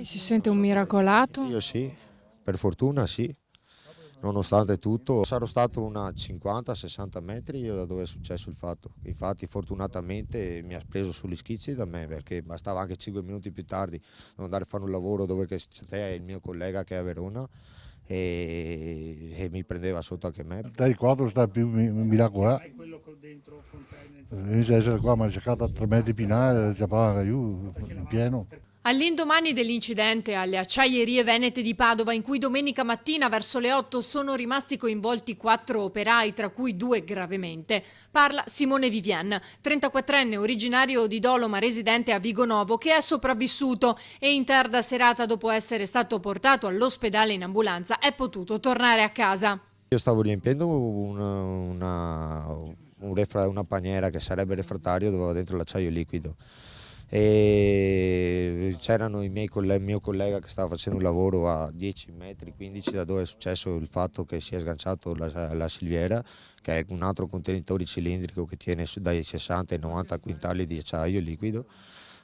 Si sente un miracolato? Io sì, per fortuna sì, nonostante tutto. Sarò stato una 50-60 metri io da dove è successo il fatto. Infatti fortunatamente mi ha preso sugli schizzi da me perché bastava anche 5 minuti più tardi devo andare a fare un lavoro dove c'è il mio collega che è a Verona e mi prendeva sotto anche me. Dai 4 sta più miracolato. Inizia ad essere qua, ma c'è cercata a 3 metri più in aria, ci parla giù, in pieno. All'indomani dell'incidente alle acciaierie venete di Padova, in cui domenica mattina verso le 8 sono rimasti coinvolti 4 operai, tra cui 2 gravemente, parla Simone Vivian, 34enne originario di Doloma, residente a Vigonovo, che è sopravvissuto e in tarda serata, dopo essere stato portato all'ospedale in ambulanza, è potuto tornare a casa. Io stavo riempiendo una paniera che sarebbe refrattario dove va dentro l'acciaio liquido e c'erano il mio collega che stava facendo un lavoro a 10 metri, 15 da dove è successo il fatto che si è sganciato la Silviera, che è un altro contenitore cilindrico che tiene dai 60 ai 90 quintali di acciaio liquido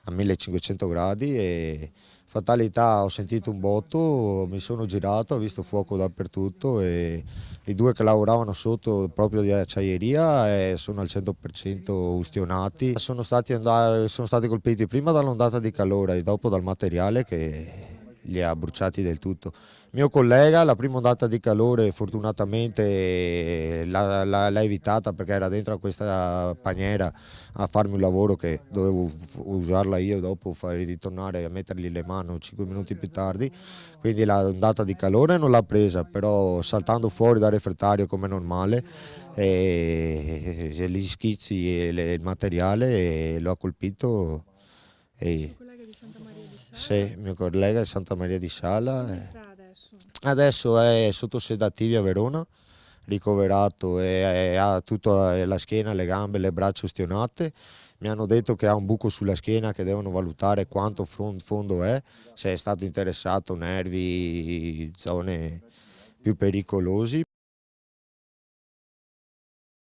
a 1500 gradi e fatalità, ho sentito un botto, mi sono girato, ho visto fuoco dappertutto e i 2 che lavoravano sotto proprio di acciaieria sono al 100% ustionati. Sono stati colpiti prima dall'ondata di calore e dopo dal materiale che li ha bruciati del tutto. Mio collega la prima ondata di calore fortunatamente l'ha evitata perché era dentro a questa paniera a farmi un lavoro che dovevo usarla io dopo, fare ritornare a mettergli le mani 5 minuti più tardi, quindi l'ondata di calore non l'ha presa, però saltando fuori dal refrattario come normale e gli schizzi e il materiale lo ha colpito. Sì, mio collega di Santa Maria di Sala. Adesso è sotto sedativi a Verona, ricoverato e ha tutta la schiena, le gambe, le braccia ustionate. Mi hanno detto che ha un buco sulla schiena che devono valutare quanto fondo è, se è stato interessato nervi, zone più pericolosi.